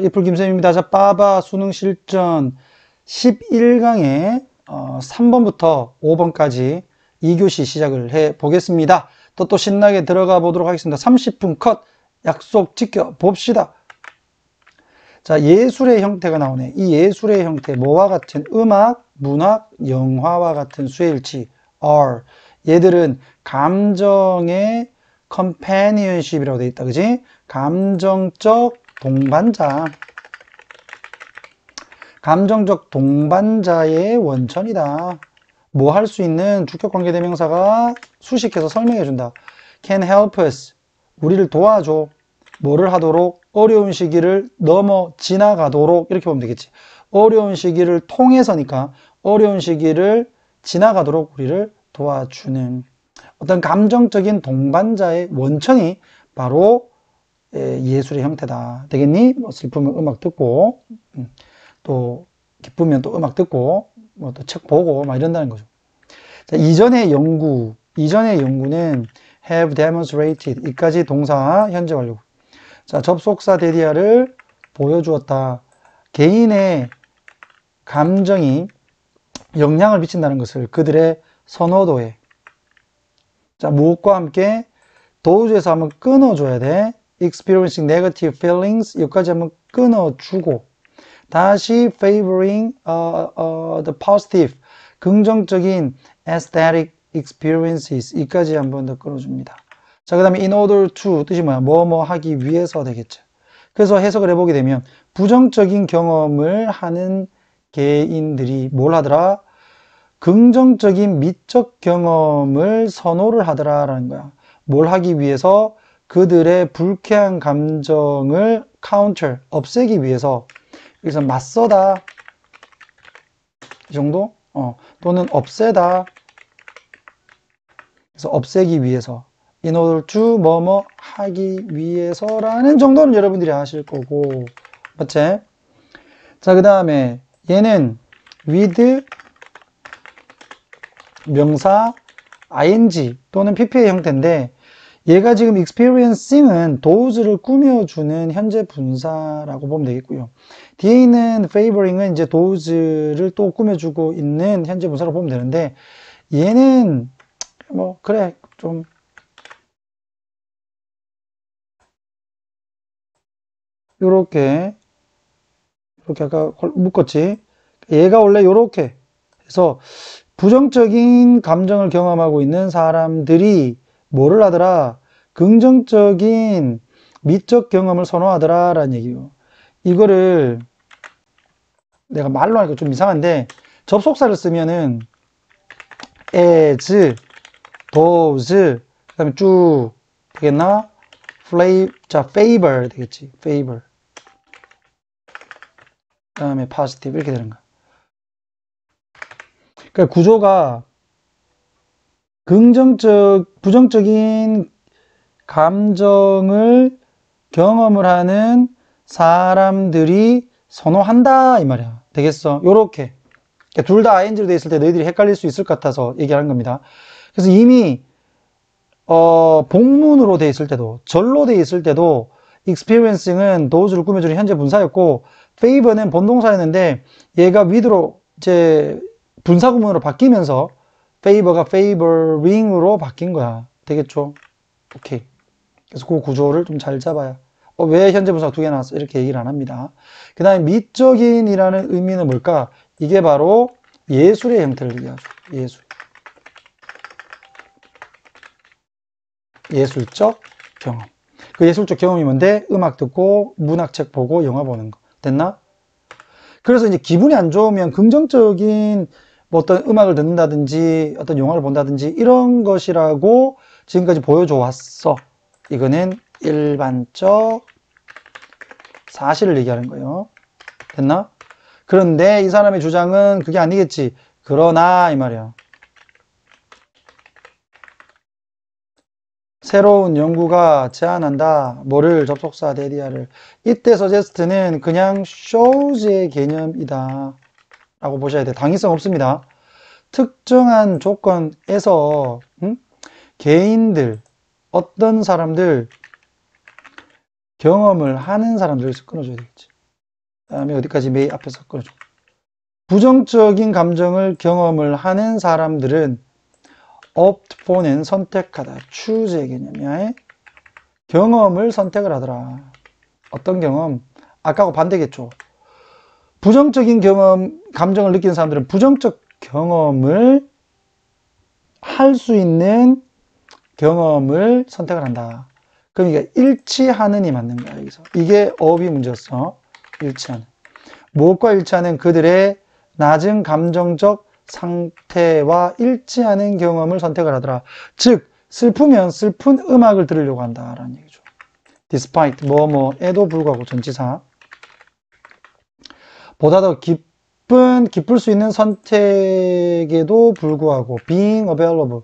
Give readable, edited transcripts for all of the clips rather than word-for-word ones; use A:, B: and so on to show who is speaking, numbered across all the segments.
A: 이풀김쌤입니다. 자, 빠바 수능 실전 11강에 3번부터 5번까지 2교시 시작을 해 보겠습니다. 또 신나게 들어가 보도록 하겠습니다. 30분 컷 약속 지켜 봅시다. 자, 예술의 형태가 나오네. 이 예술의 형태, 뭐와 같은? 음악, 문학, 영화와 같은 수일치 are. 얘들은 감정의 companionship이라고 되어 있다. 그지? 감정적 동반자. 감정적 동반자의 원천이다. 뭐 할 수 있는 주격관계대명사가 수식해서 설명해 준다. can help us. 우리를 도와줘. 뭐를 하도록? 어려운 시기를 넘어 지나가도록. 이렇게 보면 되겠지. 어려운 시기를 통해서니까 어려운 시기를 지나가도록 우리를 도와주는 어떤 감정적인 동반자의 원천이 바로 예술의 형태다. 되겠니? 뭐 슬프면 음악 듣고, 또 기쁘면 또 음악 듣고, 뭐 또 책 보고 막 이런다는 거죠. 자, 이전의 연구는 have demonstrated. 이까지 동사 현재 완료. 자, 접속사 데디아를 보여주었다. 개인의 감정이 영향을 미친다는 것을 그들의 선호도에. 자, 무엇과 함께 도우즈에서 한번 끊어줘야 돼. experiencing negative feelings. 여기까지 한번 끊어주고 다시 favoring the positive. 긍정적인 aesthetic experiences. 이까지 한번 더 끊어줍니다. 자, 그 다음에 in order to 뜻이 뭐야? 뭐 하기 위해서 되겠죠. 그래서 해석을 해보게 되면 부정적인 경험을 하는 개인들이 뭘 하더라? 긍정적인 미적 경험을 선호를 하더라라는 거야. 뭘 하기 위해서? 그들의 불쾌한 감정을 counter, 없애기 위해서. 여기서 맞서다. 이 정도? 또는 없애다. 그래서 없애기 위해서. in order to 뭐뭐 하기 위해서라는 정도는 여러분들이 아실 거고. 맞지? 자, 그 다음에 얘는 with 명사 ing 또는 pp의 형태인데 얘가 지금 experiencing은 도우즈를 꾸며주는 현재 분사라고 보면 되겠고요. 뒤에 있는 favoring은 이제 도우즈를 또 꾸며주고 있는 현재 분사라고 보면 되는데 얘는 뭐 그래 좀 요렇게 아까 묶었지. 얘가 원래 요렇게 해서 부정적인 감정을 경험하고 있는 사람들이 뭐를 하더라? 긍정적인 미적 경험을 선호하더라 라는 얘기예요. 이거를 내가 말로 하니까 좀 이상한데 접속사를 쓰면은 as, does 그 다음에 쭉 되겠나? 자, favor 되겠지. favor 그 다음에 positive 이렇게 되는 거야. 그러니까 구조가 부정적인 감정을 경험을 하는 사람들이 선호한다 이 말이야. 되겠어? 요렇게 그러니까 둘 다 ing로 돼 있을 때 너희들이 헷갈릴 수 있을 것 같아서 얘기하는 겁니다. 그래서 이미 복문으로 돼 있을 때도 절로 돼 있을 때도 experiencing은 does를 꾸며주는 현재 분사였고 favor는 본동사였는데 얘가 with로 이제 분사구문으로 바뀌면서 favor가 favoring으로 바뀐 거야. 되겠죠? 오케이. 그래서 그 구조를 좀 잘 잡아야. 왜 현재 분사 두 개 나왔어? 이렇게 얘기를 안 합니다. 그 다음에 미적인이라는 의미는 뭘까? 이게 바로 예술의 형태를 얘기하죠. 예술적 경험. 그 예술적 경험이 뭔데? 음악 듣고, 문학책 보고, 영화 보는 거. 됐나? 그래서 이제 기분이 안 좋으면 긍정적인 뭐 어떤 음악을 듣는다든지 어떤 영화를 본다든지 이런 것이라고 지금까지 보여줘 왔어. 이거는 일반적 사실을 얘기하는 거예요. 됐나? 그런데 이 사람의 주장은 그게 아니겠지. 그러나 이 말이야. 새로운 연구가 제안한다. 뭐를? 접속사 데디아를. 이때 suggest는 그냥 shows의 개념이다 라고 보셔야 돼. 당위성 없습니다. 특정한 조건에서 개인들, 어떤 사람들 경험을 하는 사람들에서 끊어줘야 되겠지. 그 다음에 어디까지 may 앞에서 끊어줘. 부정적인 감정을 경험을 하는 사람들은 opt for는 선택하다. choose의 개념이야. 경험을 선택을 하더라. 어떤 경험? 아까하고 반대겠죠. 부정적인 감정을 느끼는 사람들은 부정적 경험을 할 수 있는 경험을 선택을 한다. 그럼 이게 일치하는이 맞는 거야, 여기서. 이게 어휘 문제였어. 일치하는. 무엇과 일치하는? 그들의 낮은 감정적 상태와 일치하는 경험을 선택을 하더라. 즉, 슬프면 슬픈 음악을 들으려고 한다라는 얘기죠. despite, 뭐뭐에도 불구하고 전치사. 보다 더 기쁠 수 있는 선택에도 불구하고 being available.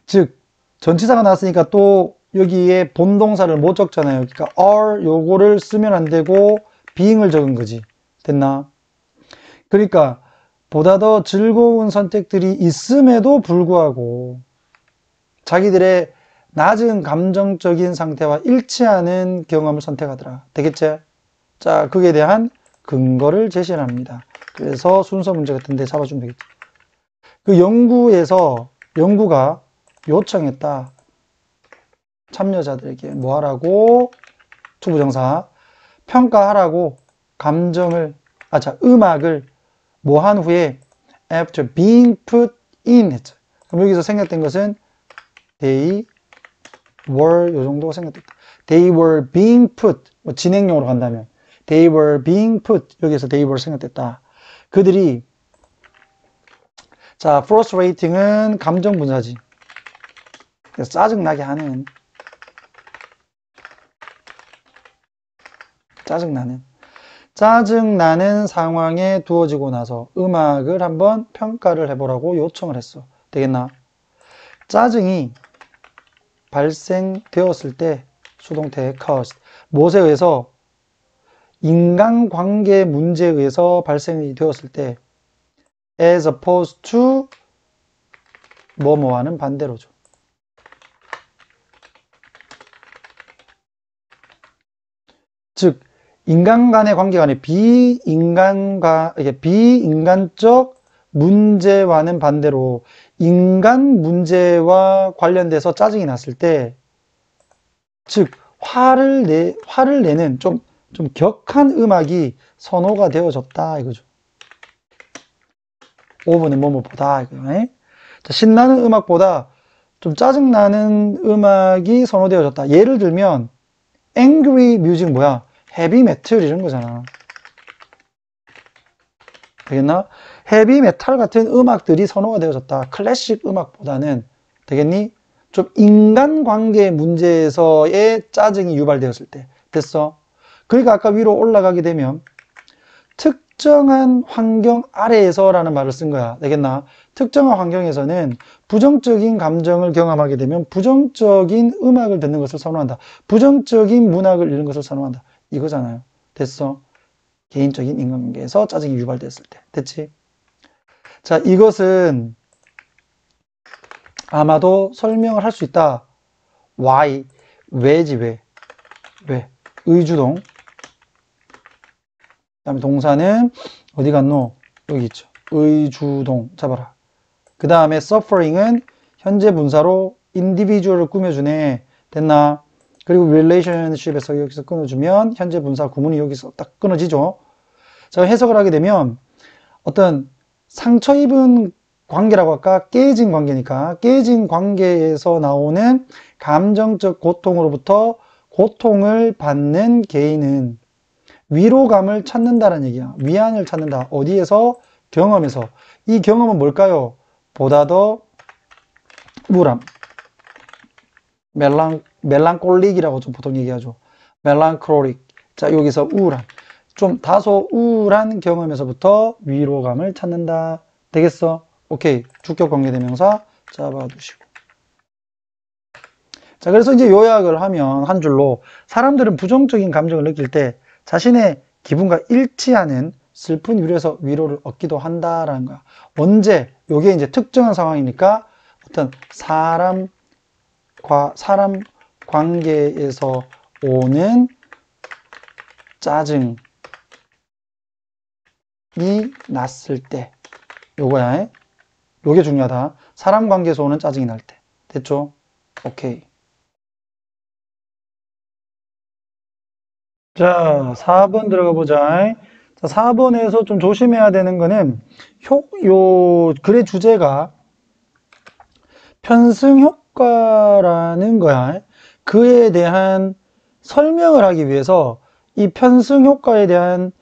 A: 즉, 전치사가 나왔으니까 또 여기에 본동사를 못 적잖아요. 그러니까 are 요거를 쓰면 안 되고 being을 적은 거지. 됐나? 그러니까 보다 더 즐거운 선택들이 있음에도 불구하고 자기들의 낮은 감정적인 상태와 일치하는 경험을 선택하더라. 되겠지? 자, 그에 대한 근거를 제시를 합니다. 그래서 순서 문제 같은데 잡아주면 되겠지. 그 연구가 요청했다. 참여자들에게 뭐 하라고? 투부정사. 평가하라고 음악을 뭐 한 후에 after being put in 했죠. 그럼 여기서 생략된 것은 they were 요 정도가 생략됐다. they were being put 뭐 진행용으로 간다면 they were being put 여기서 they were 생략됐다. 그들이 자 frustrating은 감정 분사지. 그래서 짜증나게 하는 짜증나는 상황에 두어지고 나서 음악을 한번 평가를 해보라고 요청을 했어. 되겠나? 짜증이 발생되었을 때 수동태 caused 무엇에 의해서 인간관계 문제에 의해서 발생이 되었을 때 as opposed to 뭐뭐와는 반대로죠. 즉 인간 간의 관계가 아니라 비인간적 문제와는 반대로 인간 문제와 관련돼서 짜증이 났을 때, 즉 화를 내는 좀 격한 음악이 선호가 되어졌다 이거죠. 5번은 뭐뭐보다 이거요. 자, 신나는 음악보다 좀 짜증나는 음악이 선호되어졌다. 예를 들면 angry music은 뭐야? 헤비 메탈 이런 거잖아. 되겠나? 헤비 메탈 같은 음악들이 선호가 되어졌다. 클래식 음악보다는 되겠니? 좀 인간관계 문제에서의 짜증이 유발되었을 때. 됐어? 그러니까 아까 위로 올라가게 되면 특정한 환경 아래에서라는 말을 쓴 거야. 되겠나? 특정한 환경에서는 부정적인 감정을 경험하게 되면 부정적인 음악을 듣는 것을 선호한다. 부정적인 문학을 읽는 것을 선호한다. 이거잖아요. 됐어? 개인적인 인간관계에서 짜증이 유발됐을 때. 됐지? 자, 이것은 아마도 설명을 할 수 있다. why, 왜지, 왜. 의주동. 그 다음에 동사는 어디 갔노? 여기 있죠. 의주동 잡아라. 그 다음에 suffering은 현재 분사로 individual을 꾸며주네. 됐나? 그리고 relationship에서 여기서 끊어주면 현재 분사 구문이 여기서 딱 끊어지죠. 자, 해석을 하게 되면 어떤 상처 입은 관계라고 할까? 깨진 관계니까 깨진 관계에서 나오는 감정적 고통으로부터 고통을 받는 개인은 위로감을 찾는다는 얘기야. 위안을 찾는다. 어디에서? 경험에서. 이 경험은 뭘까요? 보다 더 우울함. 멜랑콜릭이라고 좀 보통 얘기하죠. 멜랑콜릭. 자, 여기서 우울함. 좀 다소 우울한 경험에서부터 위로감을 찾는다. 되겠어? 오케이. 주격 관계대명사 잡아두시고. 자, 그래서 이제 요약을 하면 한 줄로 사람들은 부정적인 감정을 느낄 때 자신의 기분과 일치하는 슬픈 위로에서 위로를 얻기도 한다라는 거야. 언제? 요게 이제 특정한 상황이니까 어떤 사람 관계에서 오는 짜증이 났을 때. 요거야. 요게 중요하다. 사람 관계에서 오는 짜증이 날 때. 됐죠? 오케이. 자, 4번 들어가 보자. 자, 4번에서 좀 조심해야 되는 거는 요 글의 주제가 편승 효과라는 거야. 그에 대한 설명을 하기 위해서 이 편승 효과에 대한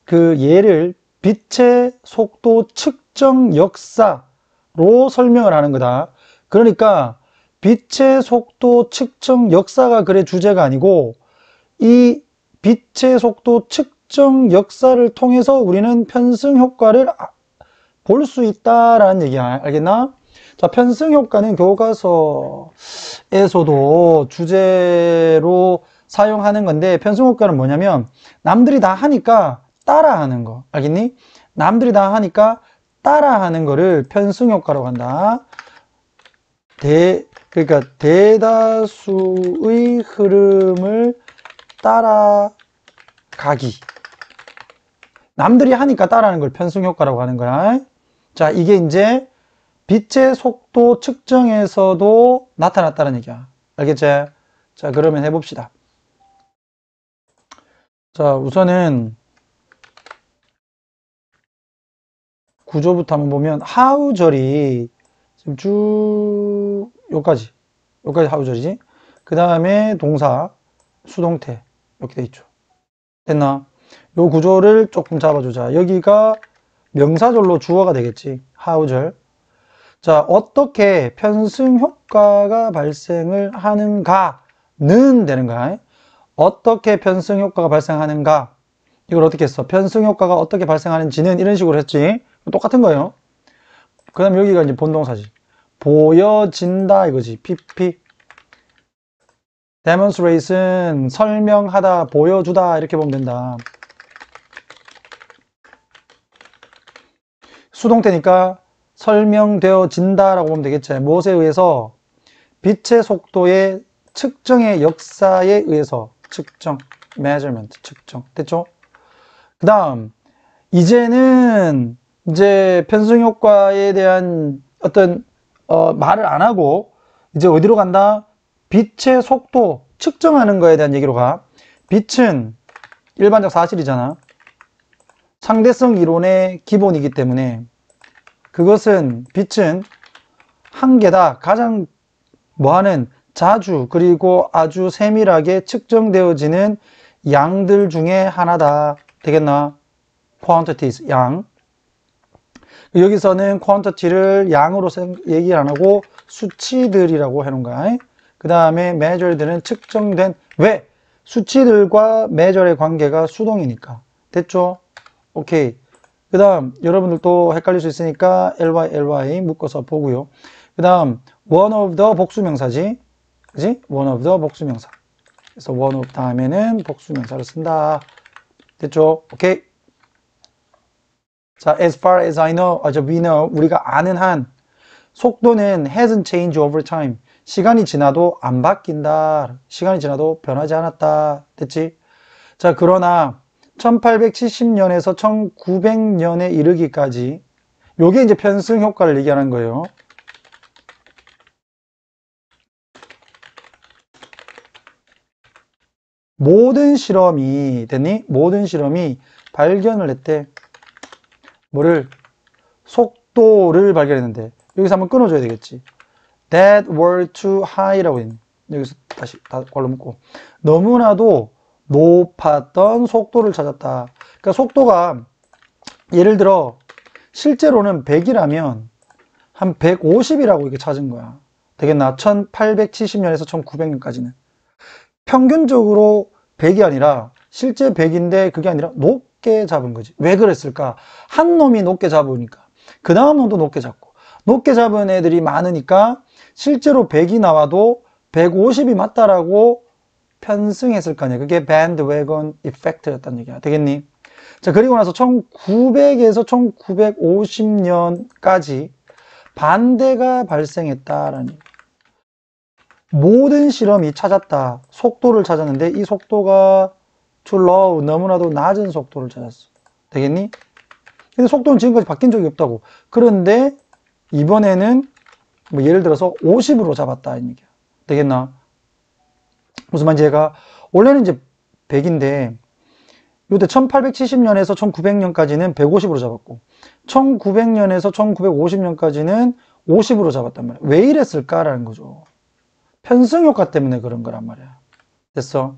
A: 그 예를 빛의 속도 측정 역사로 설명을 하는 거다. 그러니까 빛의 속도 측정 역사가 글의 주제가 아니고 이 빛의 속도 측정 역사를 통해서 우리는 편승 효과를 볼 수 있다라는 얘기야. 알겠나? 자, 편승 효과는 교과서에서도 주제로 사용하는 건데, 편승 효과는 뭐냐면 남들이 다 하니까 따라하는 거. 알겠니? 남들이 다 하니까 따라하는 거를 편승 효과라고 한다. 그러니까 대다수의 흐름을 따라가기. 남들이 하니까 따라하는 걸 편승 효과라고 하는 거야. 자, 이게 이제 빛의 속도 측정에서도 나타났다는 얘기야. 알겠지? 자, 그러면 해봅시다. 자, 우선은 구조부터 한번 보면 하우절이 지금 쭉 여기까지 하우절이지. 그 다음에 동사 수동태 이렇게 돼 있죠. 됐나? 요 구조를 조금 잡아주자. 여기가 명사절로 주어가 되겠지. 하우절. 자, 어떻게 편승 효과가 발생을 하는가는 되는 거야. 어떻게 편승 효과가 발생하는가? 이걸 어떻게 했어? 편승 효과가 어떻게 발생하는지는 이런 식으로 했지. 똑같은 거예요. 그 다음 여기가 이제 본동사지. 보여진다 이거지. PP. demonstrate은 설명하다, 보여주다 이렇게 보면 된다. 수동태니까 설명되어진다 라고 보면 되겠지. 무엇에 의해서? 빛의 속도의 측정의 역사에 의해서. 측정, measurement, 측정. 됐죠? 그 다음 이제는 이제 편승 효과에 대한 어떤 말을 안 하고 이제 어디로 간다? 빛의 속도 측정하는 거에 대한 얘기로 가. 빛은 일반적 사실이잖아. 상대성 이론의 기본이기 때문에 그것은 빛은 한계다. 가장 뭐하는 자주 그리고 아주 세밀하게 측정되어지는 양들 중에 하나다. 되겠나? quantities, 양. 여기서는 quantity를 양으로 얘기 안 하고 수치들이라고 해놓은 거야. 그 다음에 measured는 측정된. 왜? 수치들과 measure의 관계가 수동이니까. 됐죠? 오케이. 그 다음 여러분들 또 헷갈릴 수 있으니까 ly 묶어서 보고요. 그 다음 one of the 복수명사지. 그지? one of the 복수명사. 그래서 one of 다음에는 복수명사를 쓴다. 됐죠? 오케이. 자, as far as I know, we know, 우리가 아는 한 속도는 hasn't changed over time. 시간이 지나도 안 바뀐다. 시간이 지나도 변하지 않았다. 됐지? 자, 그러나 1870년에서 1900년에 이르기까지 요게 이제 편승 효과를 얘기하는 거예요. 모든 실험이 됐니? 모든 실험이 발견을 했대. 뭐를? 속도를 발견했는데 여기서 한번 끊어줘야 되겠지. That were too high라고 했네. 여기서 다시 다 걸러 묶고 너무나도 높았던 속도를 찾았다. 그러니까 속도가 예를 들어 실제로는 100이라면 한 150이라고 이렇게 찾은 거야. 되겠나? 1870년에서 1900년까지는 평균적으로 100이 아니라 실제 100인데 그게 아니라 높게 잡은 거지. 왜 그랬을까? 한 놈이 높게 잡으니까 그 다음 놈도 높게 잡고 높게 잡은 애들이 많으니까 실제로 100이 나와도 150이 맞다라고 편승했을 거 아니야. 그게 bandwagon effect였다는 얘기야. 되겠니? 자, 그리고 나서 1900에서 1950년까지 반대가 발생했다라는. 모든 실험이 찾았다. 속도를 찾았는데 이 속도가 too low, 너무나도 낮은 속도를 찾았어. 되겠니? 근데 속도는 지금까지 바뀐 적이 없다고. 그런데 이번에는 뭐 예를 들어서 50으로 잡았다. 이 얘기야. 되겠나? 무슨 말인지 얘가 원래는 이제 100인데 요때 1870년에서 1900년까지는 150으로 잡았고 1900년에서 1950년까지는 50으로 잡았단 말이야. 왜 이랬을까라는 거죠. 편승 효과 때문에 그런 거란 말이야. 됐어?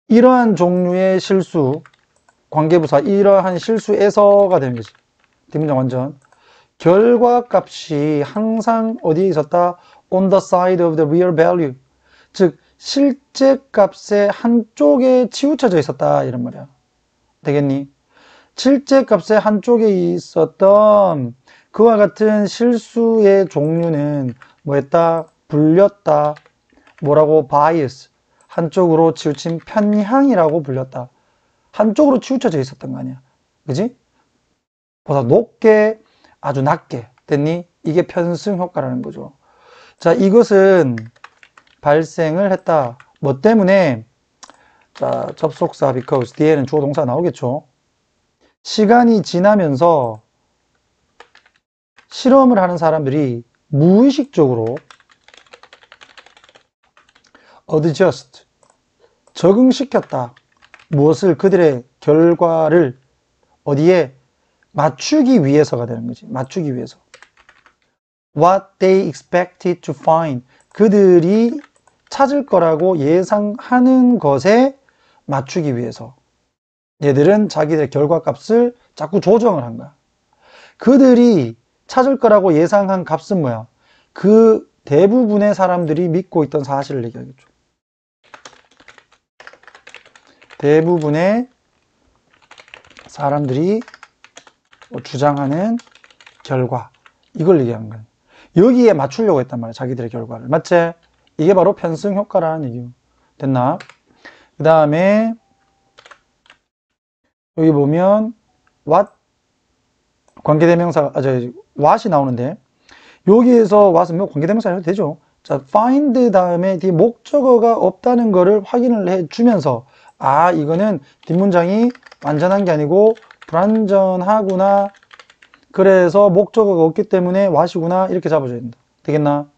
A: 이러한 종류의 실수, 관계부사, 이러한 실수에서가 되는 거지. 뒷문장 완전. 결과값이 항상 어디에 있었다? On the side of the real value. 즉, 실제 값의 한쪽에 치우쳐져 있었다. 이런 말이야. 되겠니? 실제 값의 한쪽에 있었던 그와 같은 실수의 종류는 뭐였다? 불렸다. 뭐라고? bias. 한쪽으로 치우친 편향이라고 불렸다. 한쪽으로 치우쳐져 있었던 거 아니야. 그지? 보다 높게, 아주 낮게. 됐니? 이게 편승 효과라는 거죠. 자, 이것은 발생을 했다. 뭐 때문에? 자, 접속사 because 뒤에는 주어 동사 나오겠죠. 시간이 지나면서 실험을 하는 사람들이 무의식적으로 adjust, 적응시켰다. 무엇을? 그들의 결과를 어디에? 맞추기 위해서가 되는 거지. 맞추기 위해서. What they expected to find. 그들이 찾을 거라고 예상하는 것에 맞추기 위해서. 얘들은 자기들의 결과값을 자꾸 조정을 한 거야. 그들이 찾을 거라고 예상한 값은 뭐야? 그 대부분의 사람들이 믿고 있던 사실을 얘기하겠죠. 대부분의 사람들이 주장하는 결과, 이걸 얘기한 거야. 여기에 맞추려고 했단 말이야. 자기들의 결과를. 맞지? 이게 바로 편승 효과라는 얘기요. 됐나? 그 다음에 여기 보면 what 관계대명사, what이 나오는데 여기에서 what은 뭐 관계대명사 해도 되죠. 자, find 다음에 뒤에 목적어가 없다는 거를 확인을 해주면서 아, 이거는 뒷문장이 완전한 게 아니고 불완전하구나. 그래서 목적어가 없기 때문에 what이구나. 이렇게 잡아줘야 된다. 되겠나?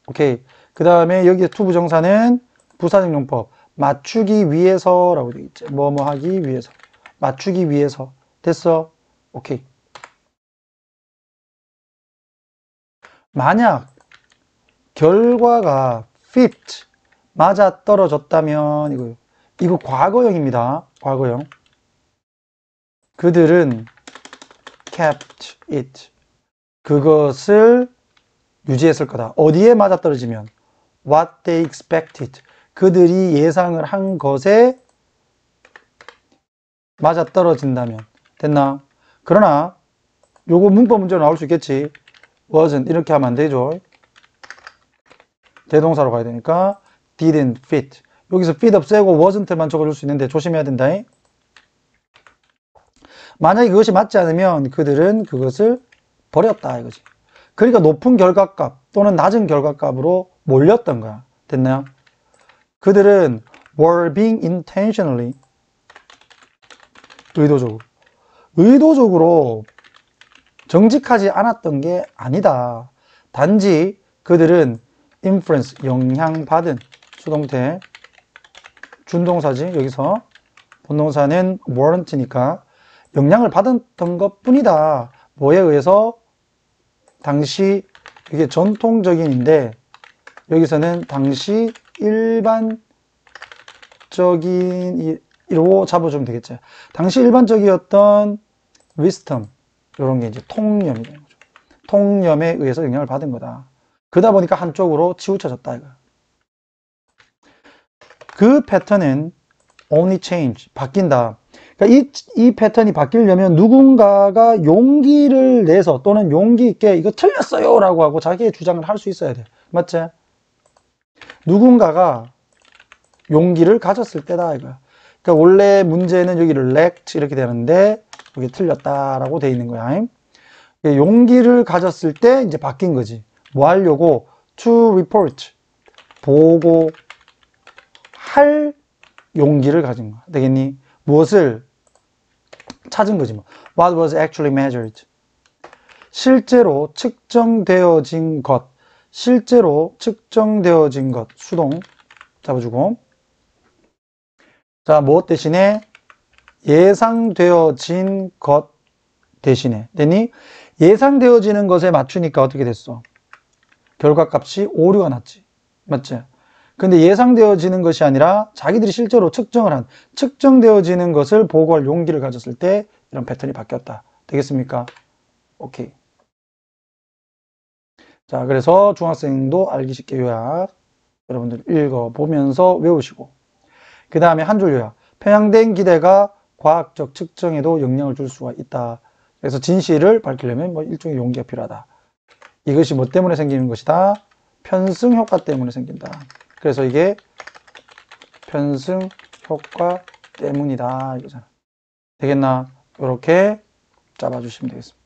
A: 오케이. 그 다음에 여기에 to 부정사는 부사적 용법. 맞추기 위해서라고 되어 있지. 뭐뭐 하기 위해서. 맞추기 위해서. 됐어? 오케이. 만약 결과가 fit, 맞아 떨어졌다면 이거 과거형입니다. 과거형. 그들은 kept it. 그것을 유지했을 거다. 어디에 맞아 떨어지면? What they expected. 그들이 예상을 한 것에 맞아 떨어진다면. 됐나? 그러나 요거 문법 문제로 나올 수 있겠지. wasn't 이렇게 하면 안 되죠. 대동사로 가야 되니까 didn't fit. 여기서 fit 없애고 wasn't만 적어줄 수 있는데 조심해야 된다. 만약에 그것이 맞지 않으면 그들은 그것을 버렸다 이거지. 그러니까 높은 결과값 또는 낮은 결과값으로 몰렸던 거야. 됐나요? 그들은 were being intentionally, 의도적으로 정직하지 않았던 게 아니다. 단지 그들은 influence, 영향받은, 수동태, 준동사지. 여기서 본동사는 weren't니까 영향을 받았던 것 뿐이다. 뭐에 의해서? 당시, 이게 전통적인인데 여기서는 당시 일반적인으로 잡아주면 되겠죠. 당시 일반적이었던 wisdom, 이런 게 이제 통념이 되는 거죠. 통념에 의해서 영향을 받은 거다. 그러다 보니까 한쪽으로 치우쳐졌다 이거야. 그 패턴은 only change, 바뀐다. 그러니까 이 패턴이 바뀌려면 누군가가 용기를 내서 또는 용기 있게 이거 틀렸어요 라고 하고 자기의 주장을 할 수 있어야 돼. 맞지? 누군가가 용기를 가졌을 때다 이거야. 그러니까 원래 문제는 여기를 lacked 이렇게 되는데 여기 틀렸다라고 돼 있는 거야. 용기를 가졌을 때 이제 바뀐 거지. 뭐 하려고? to report. 보고할 용기를 가진 거야. 되겠니? 무엇을 찾은 거지 뭐. What was actually measured. 실제로 측정되어진 것. 실제로 측정되어진 것. 수동 잡아주고. 자, 무엇 대신에? 예상되어진 것 대신에. 됐니? 예상되어지는 것에 맞추니까 어떻게 됐어? 결과값이 오류가 났지. 맞지? 근데 예상되어지는 것이 아니라 자기들이 실제로 측정을 한, 측정되어지는 것을 보고할 용기를 가졌을 때 이런 패턴이 바뀌었다. 되겠습니까? 오케이. 자, 그래서 중학생도 알기 쉽게 요약 여러분들 읽어보면서 외우시고, 그 다음에 한 줄 요약. 편향된 기대가 과학적 측정에도 영향을 줄 수가 있다. 그래서 진실을 밝히려면 뭐 일종의 용기가 필요하다. 이것이 뭐 때문에 생기는 것이다? 편승 효과 때문에 생긴다. 그래서 이게 편승 효과 때문이다 이거잖아. 되겠나? 이렇게 잡아주시면 되겠습니다.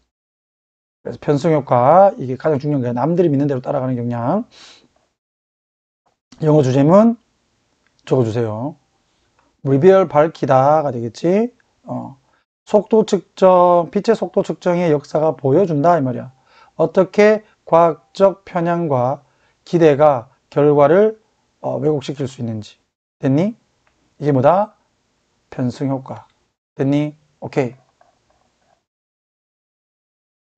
A: 그래서 편승 효과, 이게 가장 중요한 거예요. 남들이 믿는 대로 따라가는 경향. 영어 주제문 적어주세요. reveal, 밝히다가 되겠지. 속도 측정, 빛의 속도 측정의 역사가 보여준다 이 말이야. 어떻게 과학적 편향과 기대가 결과를 왜곡시킬 수 있는지. 됐니? 이게 뭐다? 편승 효과. 됐니? 오케이.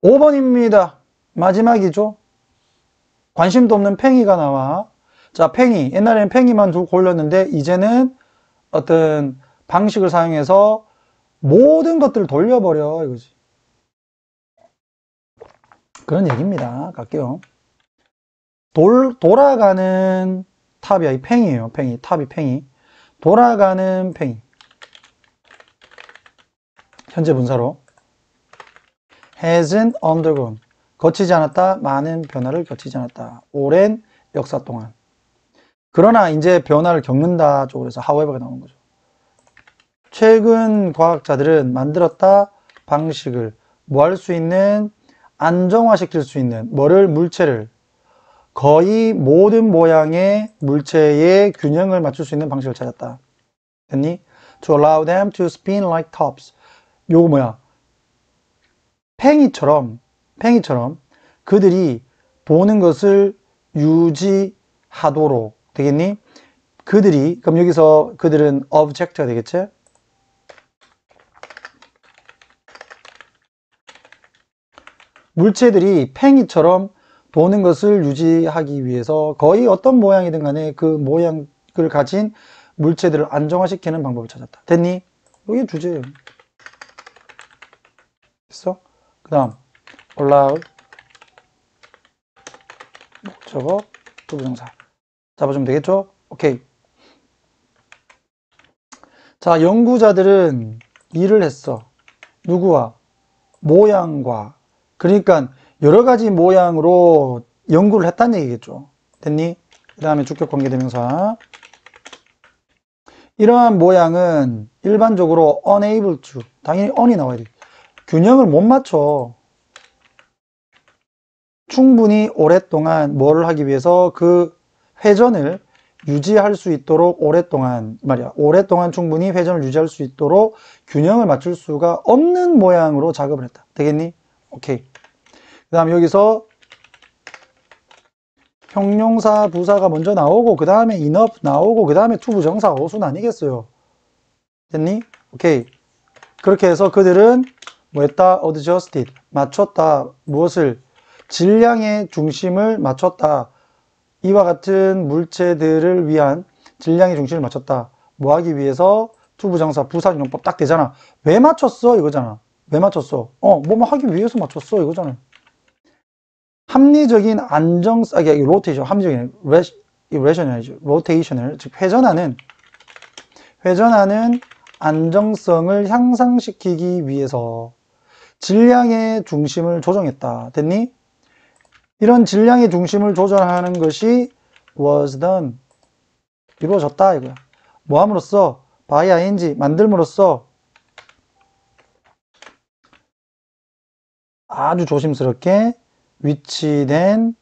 A: 5번입니다. 마지막이죠. 관심도 없는 팽이가 나와. 자, 팽이. 옛날에는 팽이만 두고 골렸는데 이제는 어떤 방식을 사용해서 모든 것들을 돌려버려 이거지. 그런 얘기입니다. 갈게요. 돌아가는 탑이야. 이 팽이에요. 팽이. 탑이 팽이. 돌아가는 팽이. 현재 분사로. hasn't undergone. 거치지 않았다. 많은 변화를 거치지 않았다. 오랜 역사 동안. 그러나 이제 변화를 겪는다 쪽으로 해서 however가 나오는 거죠. 최근 과학자들은 만들었다 방식을 뭐 할 수 있는, 안정화시킬 수 있는 뭐를, 물체를, 거의 모든 모양의 물체의 균형을 맞출 수 있는 방식을 찾았다. 됐니? To allow them to spin like tops. 요거 뭐야? 팽이처럼 그들이 보는 것을 유지하도록. 되겠니? 그들이, 그럼 여기서 그들은 object가 되겠지? 물체들이 팽이처럼 도는 것을 유지하기 위해서 거의 어떤 모양이든 간에 그 모양을 가진 물체들을 안정화시키는 방법을 찾았다. 됐니? 이게 주제예요. 됐어? 그 다음 allow 목적어 부부정사 잡아주면 되겠죠? 오케이. 자, 연구자들은 일을 했어. 누구와? 모양과. 그러니까 여러 가지 모양으로 연구를 했다는 얘기겠죠. 됐니? 그 다음에 주격관계대명사. 이러한 모양은 일반적으로 unable to, 당연히 on이 나와야 돼. 균형을 못 맞춰. 충분히 오랫동안 뭐를 하기 위해서 그 회전을 유지할 수 있도록 오랫동안 말이야. 오랫동안 충분히 회전을 유지할 수 있도록 균형을 맞출 수가 없는 모양으로 작업을 했다. 되겠니? 오케이. 그 다음 여기서 형용사 부사가 먼저 나오고 그 다음에 enough 나오고 그 다음에 투부정사 어순 아니겠어요? 됐니? 오케이. 그렇게 해서 그들은 뭐 했다? adjusted. 맞췄다. 무엇을? 질량의 중심을 맞췄다. 이와 같은 물체들을 위한 질량의 중심을 맞췄다. 뭐 하기 위해서? 투부정사 부사용법 딱 되잖아. 왜 맞췄어? 이거잖아. 왜 맞췄어? 뭐 하기 위해서 맞췄어? 이거잖아. 합리적인 안정성, 로테이션, 합리적인, 로테이션을, 즉, 회전하는 안정성을 향상시키기 위해서 질량의 중심을 조정했다. 됐니? 이런 질량의 중심을 조절하는 것이 was done. 이루어졌다, 이거야. 뭐 함으로써? by ing, 만들므로써 아주 조심스럽게 위치된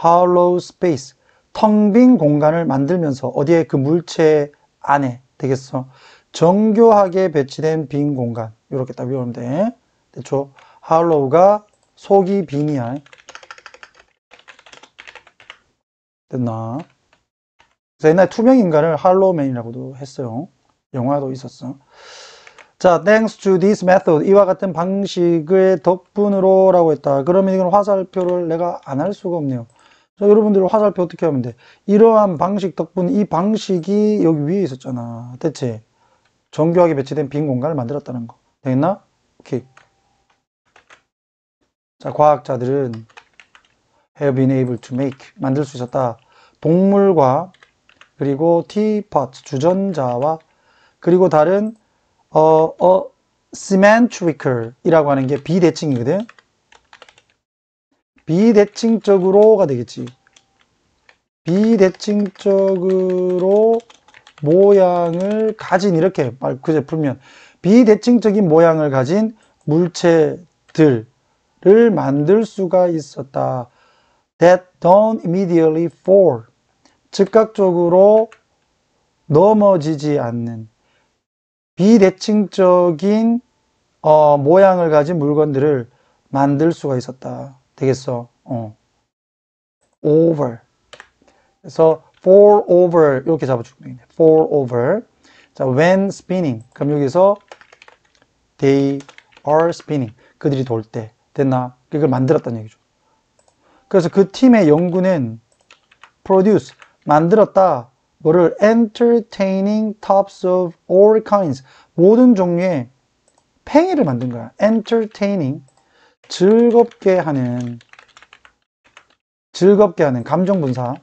A: hollow space, 텅 빈 공간을 만들면서 어디에 그 물체 안에 되겠어. 정교하게 배치된 빈 공간. 이렇게 딱 외우면 돼. 됐죠? hollow가 속이 빈이야. 됐나? 그래서 옛날에 투명 인간을 할로우맨이라고도 했어요. 영화도 있었어. 자, thanks to this method. 이와 같은 방식의 덕분으로 라고 했다. 그러면 이건 화살표를 내가 안 할 수가 없네요. 자, 여러분들 화살표 어떻게 하면 돼? 이러한 방식 덕분, 이 방식이 여기 위에 있었잖아. 됐지? 정교하게 배치된 빈 공간을 만들었다는 거. 되겠나? 오케이. 자, 과학자들은 have been able to make. 만들 수 있었다. 동물과 그리고 teapot, 주전자와 그리고 다른 symmetrical 이라고 하는 게 비대칭이거든. 비대칭적으로가 되겠지. 비대칭적으로 모양을 가진, 이렇게 그제 풀면 비대칭적인 모양을 가진 물체들을 만들 수가 있었다. That don't immediately fall. 즉각적으로 넘어지지 않는 비대칭적인 모양을 가진 물건들을 만들 수가 있었다. 되겠어? over. 그래서 fall over 이렇게 잡아주면 되겠네. fall over. 자, when spinning. 그럼 여기서 they are spinning. 그들이 돌 때. 됐나? 그걸 만들었다는 얘기죠. 그래서 그 팀의 연구는 produce. 만들었다. 뭐를 entertaining tops of all kinds. 모든 종류의 팽이를 만든 거야. entertaining. 즐겁게 하는 감정 분사.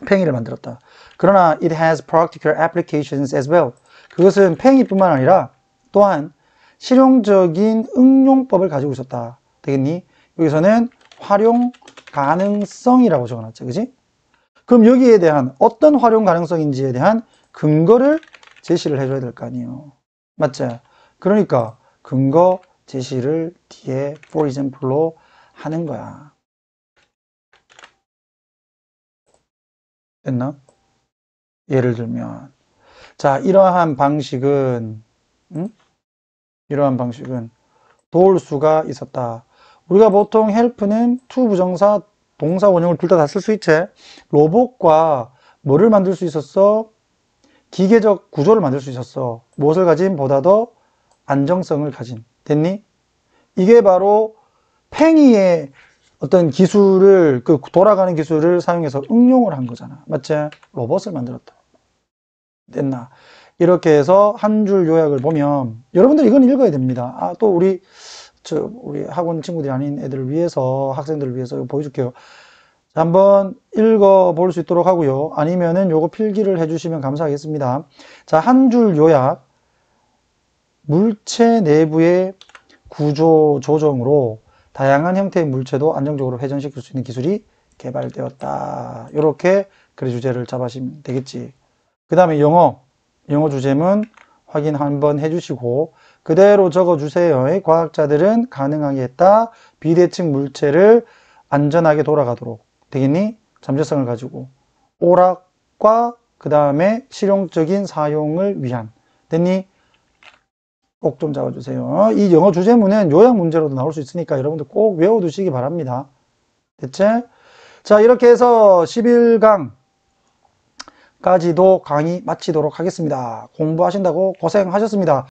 A: 팽이를 만들었다. 그러나 it has practical applications as well. 그것은 팽이뿐만 아니라 또한 실용적인 응용법을 가지고 있었다. 되겠니? 여기서는 활용 가능성이라고 적어놨죠. 그지? 그럼 여기에 대한 어떤 활용 가능성인지에 대한 근거를 제시를 해줘야 될 거 아니에요. 맞죠? 그러니까 근거 제시를 뒤에 for example로 하는 거야. 됐나? 예를 들면 자, 이러한 방식은 도울 수가 있었다. 우리가 보통 help는 to 부정사, 동사 원형을 둘 다 쓸 수 있지. 로봇과 뭐를 만들 수 있었어? 기계적 구조를 만들 수 있었어. 무엇을 가진? 보다 더 안정성을 가진. 됐니? 이게 바로 팽이의 어떤 기술을, 그 돌아가는 기술을 사용해서 응용을 한 거잖아. 맞지? 로봇을 만들었다. 됐나? 이렇게 해서 한 줄 요약을 보면 여러분들 이건 읽어야 됩니다. 아, 또 우리 학원 친구들이 아닌 애들을 위해서, 학생들을 위해서 이거 보여줄게요. 자, 한번 읽어볼 수 있도록 하고요. 아니면은 요거 필기를 해주시면 감사하겠습니다. 자, 한 줄 요약. 물체 내부의 구조 조정으로 다양한 형태의 물체도 안정적으로 회전시킬 수 있는 기술이 개발되었다. 이렇게 그래 주제를 잡으시면 되겠지. 그 다음에 영어 주제문 확인 한번 해주시고 그대로 적어주세요. 과학자들은 가능하게 했다. 비대칭 물체를 안전하게 돌아가도록. 되겠니? 잠재성을 가지고. 오락과 그 다음에 실용적인 사용을 위한. 됐니? 꼭 좀 잡아주세요. 이 영어 주제문은 요약 문제로도 나올 수 있으니까 여러분들 꼭 외워두시기 바랍니다. 됐지? 자, 이렇게 해서 11강까지도 강의 마치도록 하겠습니다. 공부하신다고 고생하셨습니다.